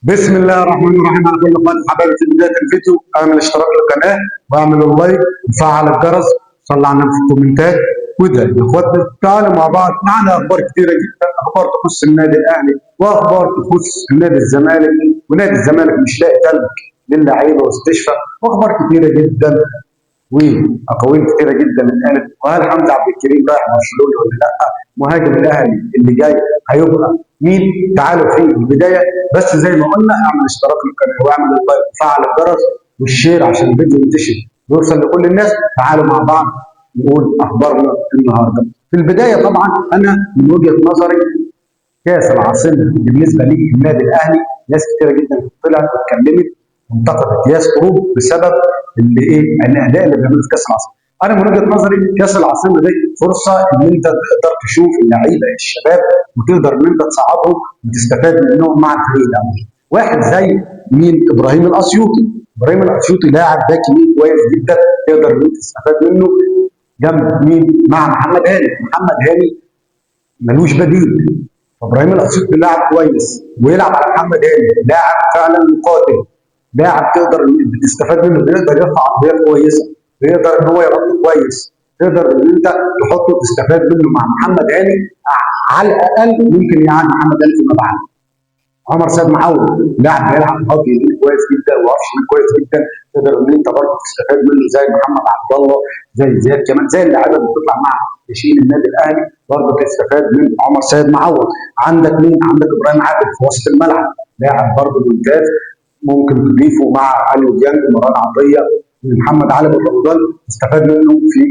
بسم الله الرحمن الرحيم. على كل اخواني حبايبي في بدايه الفيديو اعمل اشتراك للقناه واعمل اللايك وفعل الجرس. صلى على النبي في الكومنتات. وده يا اخواتنا تعالوا مع بعض معنا اخبار كثيره جدا، اخبار تخص النادي الاهلي واخبار تخص نادي الزمالك، ونادي الزمالك مش لاقي تلج للعيبه واستشفاء، واخبار كثيره جدا واقاويل كثيره جدا اتقالت. وهل حمزه عبد الكريم رايح برشلونه ولا لا؟ مهاجم الاهلي اللي جاي هيبقى مين؟ تعالوا في البدايه بس زي ما قلنا اعمل اشتراك للقناه واعمل اللايك وفعل الجرس والشير عشان الفيديو ينتشر ويوصل لكل الناس. تعالوا مع بعض نقول اخبارنا النهارده. في البدايه طبعا انا من وجهه نظري كاس العاصمه بالنسبه لي النادي الاهلي، ناس كثيره جدا طلعت واتكلمت وانتقدت ياس خروج بسبب اللي ايه الاداء اللي بيعمله في كاس العاصمه. انا من وجهه نظري كاس العاصمه دي فرصه ان انت تقدر تشوف اللعيبه الشباب وتقدر ان انت تصعدهم وتستفاد منهم مع الفريق الاول. واحد زي مين؟ ابراهيم الاسيوطي. ابراهيم الاسيوطي لاعب باك يمين كويس جدا، تقدر ان انت تستفاد منه جنب مين؟ مع محمد هاني. محمد هاني ملوش بديل. ابراهيم الاسيوطي لاعب كويس ويلعب على محمد هاني، لاعب فعلا مقاتل، لاعب تقدر تستفاد منه، بيقدر يرفع عرضيات كويسه، بيقدر ان هو يرد كويس، تقدر ان انت تحطه تستفاد منه مع محمد هاني. على الاقل ممكن يعني محمد هاني فيما بعد. عمر سيد معوض لاعب بيلعب هاف يمين كويس جدا وهاف شمال كويس جدا، تقدر ان انت برضه تستفاد منه زي محمد عبد الله، زي زياد كمان، زي اللاعيبه اللي بتطلع مع تشيل النادي الاهلي برضه تستفاد من عمر سيد معوض. عندك مين؟ عندك ابراهيم عادل في وسط الملعب، لاعب برضه ممتاز، ممكن تضيفه مع علي ديانج ومران عطيه ومحمد علي بن رمضان، تستفاد منه في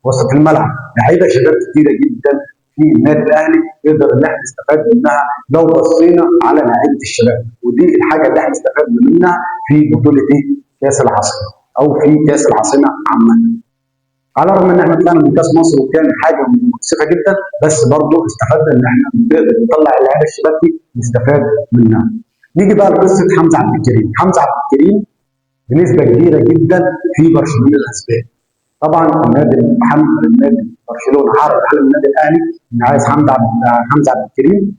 وسط الملعب. لعيبه شباب كثيره جدا في النادي الاهلي يقدر ان احنا نستفاد منها لو بصينا على لعيبه الشباب، ودي الحاجه اللي احنا استفدنا منها في بطوله ايه؟ كاس العاصمه او في كاس العاصمه عامه. على الرغم ان احنا طلعنا من كاس مصر وكان حاجه مؤسفه جدا، بس برضه استفدنا ان احنا نقدر نطلع اللعيبه الشباب دي نستفاد منها. نيجي بقى لقصه حمزه عبد الكريم. حمزه عبد الكريم بنسبه كبيره جدا في برشلونه الاسباني. طبعا النادي برشلونه عرض على النادي الاهلي ان عايز حمزه عبد الكريم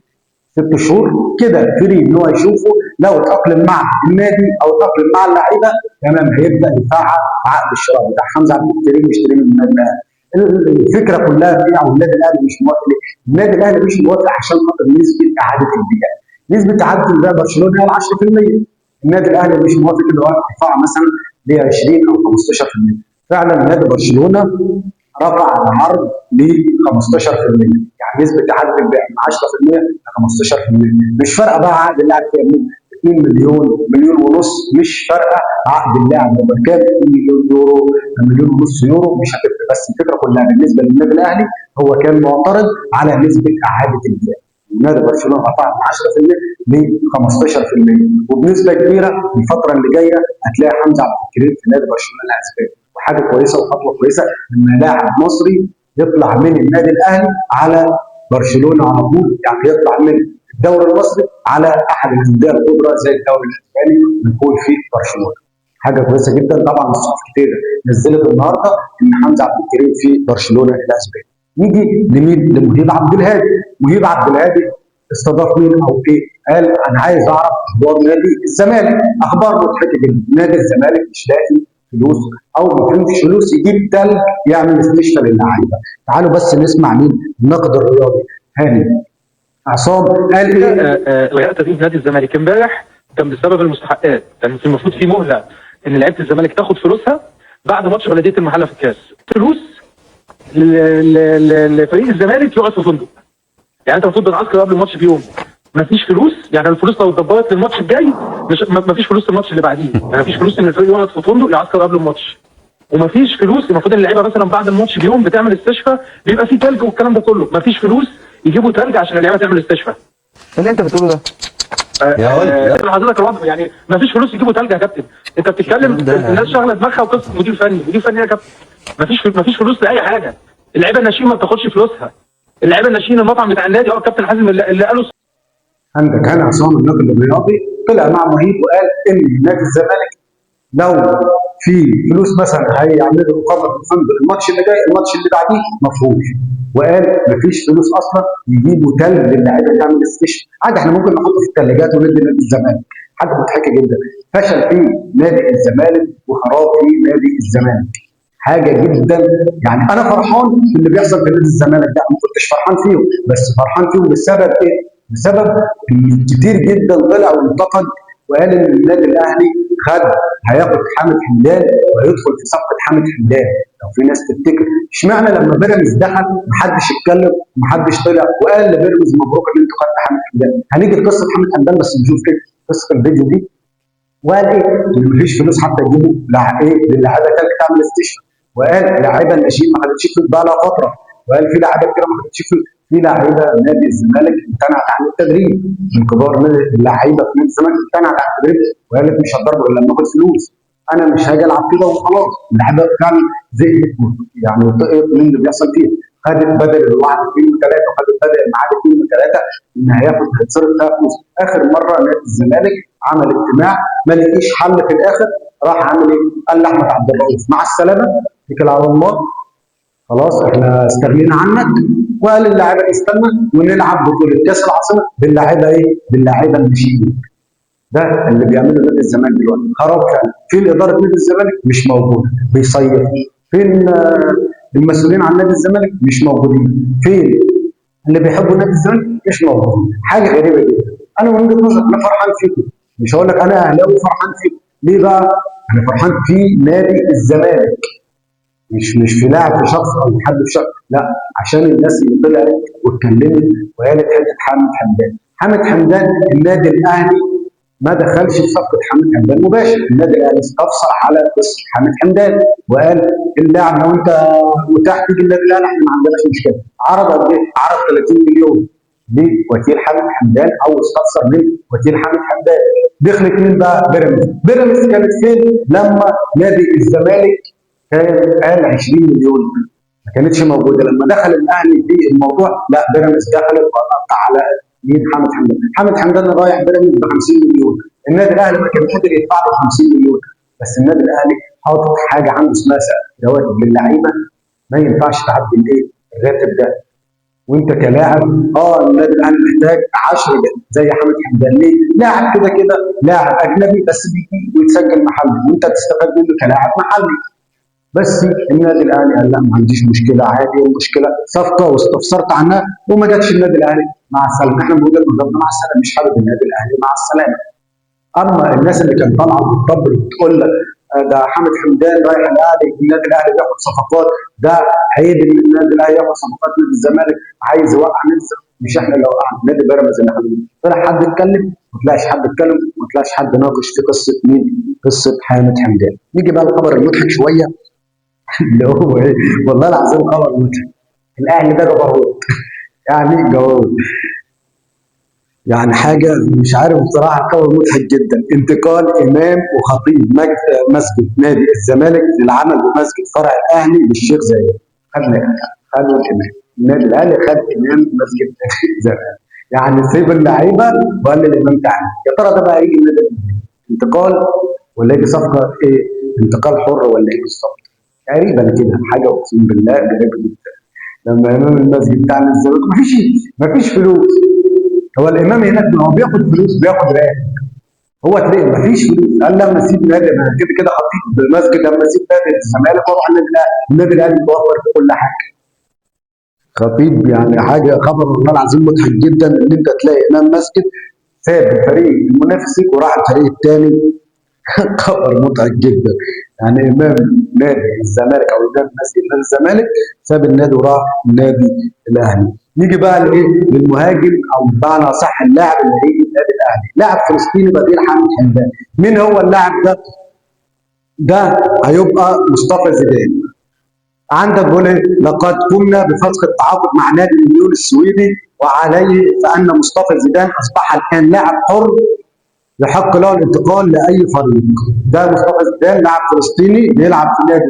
6 شهور كده فري ان هو يشوفه، لو اتاقلم مع النادي او اتاقلم مع اللعيبه تمام هيبدا يفعل عقد الشراء بتاع حمزه عبد الكريم يشتري من النادي الاهلي. الفكره كلها في او النادي الاهلي مش موافق ليه؟ النادي الاهلي مش موافق عشان خاطر نسبه اعاده البيع. نسبه اعاده البيع برشلونه هي 10%، النادي الاهلي مش موافق ان هو يرفعها مثلا ل 20 او 15%. فعلا نادي برشلونه رفع العرض ل 15%، يعني نسبه عدد البيع من 10% ل 15%. مش فارقه بقى عقد اللاعب كام؟ 2 مليون، مليون ونص، مش فارقه عقد اللاعب لو كان 2 مليون يورو، مليون ونص يورو مش هتفرق. بس الفكره كلها بالنسبه للنادي الاهلي هو كان معترض على نسبه اعاده البيع. نادي برشلونه رفع من 10% ل 15%، وبنسبه كبيره الفتره اللي جايه هتلاقي حمزه عبد الكريم في نادي برشلونه الاسباني، وحاجه كويسه وخطوه كويسه لما لاعب مصري يطلع من النادي الاهلي على برشلونه على طول، يعني يطلع من الدوري المصري على احد الانديه الكبرى زي الدوري الاسباني ويكون في برشلونه. حاجه كويسه جدا. طبعا الصحف كتير نزلت النهارده ان حمزه عبد الكريم في برشلونه الاسباني. نيجي لمين؟ لمهيب عبد الهادي. مهيب عبد الهادي استضاف مين او ايه؟ قال انا عايز اعرف اخبار نادي الزمالك. اخبار مضحكه جدا، نادي الزمالك مش لاقي فلوس او ما فيش فلوس يجيب تلج يعمل استشفاء للعيبه. تعالوا بس نسمع مين؟ الناقد الرياضي هاني عصام قال ايه؟ الغاء تدريب نادي الزمالك امبارح كان بسبب المستحقات، كان المفروض في مهله ان لعيبه الزمالك تاخد فلوسها بعد ماتش بلديه المحله في الكاس. فلوس لفريق الزمالك يقعد في فندق، يعني انت المفروض بتعسكر قبل الماتش بيوم، مفيش فلوس. يعني الفلوس لو اتدبرت للماتش الجاي مفيش فلوس للماتش اللي بعديه، يعني مفيش فلوس ان الفريق يقعد في فندق يعسكر قبل الماتش، ومفيش فلوس. المفروض ان اللعيبه مثلا بعد الماتش بيوم بتعمل استشفاء، بيبقى فيه تلج والكلام ده كله، مفيش فلوس يجيبوا تلج عشان اللعيبه تعمل استشفاء. اللي انت بتقوله ده يا ولد حضرتك الوضع يعني مفيش فلوس يجيبوا تلج يا كابتن. انت بتتكلم الناس شغله دماغها وقصه مدير فني يا كابتن. مفيش فلوس لاي حاجه. اللعيبه الناشئين ما بتاخدش فلوسها. اللعيبه الناشئين المطعم بتاع النادي الكابتن حازم اللي قاله. عندك هنا عصام الناقد الرياضي طلع مع مهيب وقال ان نادي الزمالك لو في فلوس مثلا هيعملوا اقامه في الفندق الماتش اللي جاي، الماتش اللي بعديه ما فيهوش. وقال مفيش فلوس اصلا يجيبوا تلج للاعيبه تعمل استشفاء. عادي احنا ممكن نحطه في الثلاجات وندي نادي الزمالك، حاجه مضحكه جدا. فشل في نادي الزمالك وخراب في نادي الزمالك. حاجه جدا. يعني انا فرحان باللي بيحصل في نادي الزمالك ده، ما كنتش فرحان فيهم، بس فرحان فيهم بسبب ايه؟ بسبب ان كتير جدا طلع وانتقد وقال ان النادي الاهلي خد هياخد حامد حمدان وهيدخل في صفقه حامد حمدان. لو في ناس تفتكر اشمعنى لما بيراميدز دخل محدش اتكلم ومحدش طلع وقال لبيراميدز مبروك ان انتوا خدتوا حامد حمدان. هنيجي في قصه حامد حمدان بس نشوف ايه قصه الفيديو دي. وقال ايه؟ ان مفيش فلوس حتى يجيبوا ايه للاعيبه كانت تعمل استشفاء. وقال لعيبه الناشئين ما خدتش فلوس بقى لها فتره. وقال في لعيبه كتير ما خدتش فلوس. في لعيبه نادي الزمالك امتنعت عن التدريب. من كبار اللعيبه في نادي الزمالك امتنعت عن التدريب وقالت مش هتضرب غير لما اخد فلوس. انا مش هاجي العب كده وخلاص. اللعيبه فعلا زهقت يعني وطقت من اللي بيحصل فيها. خدت بدل الواحد اثنين وثلاثه وخدت بدل الميعاد اثنين وثلاثه ان هيتصرف فيها فلوس. اخر مره نادي الزمالك عمل اجتماع ما لقيش حل في الاخر. راح عامل ايه؟ قال لاحمد عبد الرؤوف مع السلامه اتكل على الله خلاص احنا استغنينا عنك. وقال للاعيبه استنى ونلعب بطوله كاس العاصمه باللاعيبه ايه؟ باللاعيبه الناشئين. ده اللي بيعمله نادي الزمالك دلوقتي خراب فعلا. فين اداره نادي الزمالك؟ مش موجوده بيصيف. فين المسؤولين عن نادي الزمالك؟ مش موجودين. فين اللي بيحبوا نادي الزمالك؟ مش موجودين. حاجه غريبه جدا. انا من وجهه نظري انا فرحان فيكم. مش هقول لك انا اهلاوي فرحان فيكم. ليه بقى؟ انا فرحان في نادي الزمالك. مش في لاعب في شخص او حد في شخص، لا، عشان الناس اللي طلعت واتكلمت وقالت حته حامد حمدان. حامد حمدان النادي الاهلي ما دخلش في صفقه حامد حمدان مباشر. النادي الاهلي استفسر على قصه حامد حمدان وقال اللاعب لو انت متاح تيجي النادي الاهلي احنا ما عندناش مشكله. عرض قد ايه؟ عرض 30 مليون لوكيل حامد حمدان او استفسر من وكيل حامد حمدان. دخلت مين بقى؟ بيراميدز. بيراميدز كانت فين لما نادي الزمالك كان قال 20 مليون؟ ما كانتش موجوده. لما دخل الاهلي في الموضوع لا بيراميدز دخلت وقطع على مين؟ حامد حمدان. حامد حمدان رايح بيراميدز ب 50 مليون. النادي الاهلي ما كان قادر يدفع له 50 مليون. بس النادي الاهلي حاطط حاجه عنده اسمها رواتب للعيبه ما ينفعش تعدي الايه؟ الراتب ده. وانت كلاعب النادي الاهلي محتاج 10 زي حامد حمدان. ليه؟ لاعب كده كده لاعب اجنبي بس بيجي ويتسجل محلي وانت تستفاد منه كلاعب محلي. بس النادي الاهلي قال لا ما عنديش مشكله عادي. المشكله صفقه واستفسرت عنها وما جاتش النادي الاهلي مع السلامه. احنا من وجهه نظرنا مع السلامه مش حابب النادي الاهلي مع السلامه. اما الناس اللي كانت طالعه بتطبل وبتقول لك ده حامد حمدان رايح الاهلي النادي الاهلي بياخد صفقات، ده عيب ان النادي الاهلي ياخد صفقات نادي الزمالك عايز يوقع نادي مش احنا اللي وقعنا نادي بيراميدز اللي احنا طلع حد يتكلم ما طلعش حد يتكلم ما طلعش حد ناقش في قصه مين؟ قصه حامد حمدان. نيجي بقى الخبر المضحك شويه اللي هو ايه؟ والله العظيم خبر مضحك. الاهلي ده جبروت. يعني ايه جبروت؟ يعني حاجه مش عارف بصراحه. خبر مضحك جدا. انتقال امام وخطيب مسجد نادي الزمالك للعمل بمسجد فرع الاهلي للشيخ زايد. خدوا الامام. النادي الاهلي خد امام مسجد الزمالك. يعني سيب اللعيبه وقال للامام تعالى. يا ترى ده بقى يجي النادي انتقال ولا يجي صفقه ايه؟ انتقال حر ولا ايه بالظبط؟ تقريبا كده حاجه اقسم بالله غريبه جدا. لما امام المسجد بتاع الزمالك مفيش فلوس. هو الامام هناك هو بياخد فلوس بياخد راتب. هو تلاقي مفيش فلوس. قال لما اسيب نادي انا كده كده خطيب بالمسجد لما اسيب نادي الزمالك واروح النادي الاهلي بيوفر في كل حاجه. خطيب يعني حاجه خبر والله العظيم مضحك جدا ان انت تلاقي امام مسجد ساب الفريق المنافس وراح الفريق الثاني. خبر مضحك جدا. يعني امام نادي الزمالك او امام مسجد نادي الزمالك ساب النادي وراح النادي الاهلي. نيجي بقى لايه؟ للمهاجم او بمعنى صح اللاعب اللي هيجي النادي الاهلي. لاعب فلسطيني بديل حامد حمدان. مين هو اللاعب ده؟ ده هيبقى مصطفى زيدان. عندك بيقول ايه؟ لقد قمنا بفسخ التعاقد مع نادي اليون السويدي وعليه فان مصطفى زيدان اصبح الان لاعب حر يحق له الانتقال لاي فريق. ده مصطفى زيدان لاعب فلسطيني بيلعب في نادي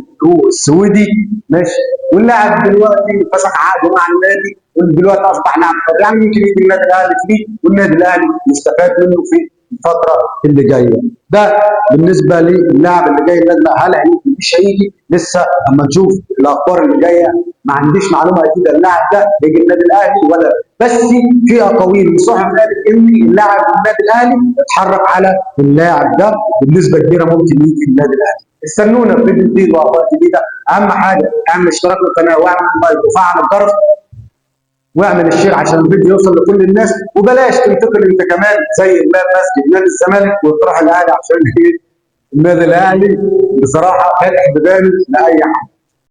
السويدي ماشي. واللاعب دلوقتي فسخ عقده مع النادي ودلوقتي اصبح لاعب حر. يعني ممكن يجي النادي الاهلي فيه والنادي الاهلي يستفاد منه في الفتره اللي جايه. ده بالنسبه للاعب اللي جاي النادي. هل هيجي مش هيجي؟ لسه اما نشوف الاخبار اللي جايه. ما عنديش معلومه اكيد اللاعب ده هيجي النادي الاهلي ولا، بس في اقاويل وصحف قالت ان اللاعب النادي الاهلي اتحرك على اللاعب ده بنسبه كبيره ممكن يجي النادي الاهلي. استنونا في فيديو جديد واخبار جديده. اهم حاجه اعمل اشتراك للقناه واعمل لايك وفعل الجرس واعمل الشير عشان الفيديو يوصل لكل الناس، وبلاش تنتقل انت كمان زي امام مسجد نادي الزمالك وتروح الاهلي عشان النادي الاهلي بصراحه فاتح بيبانه لاي حد.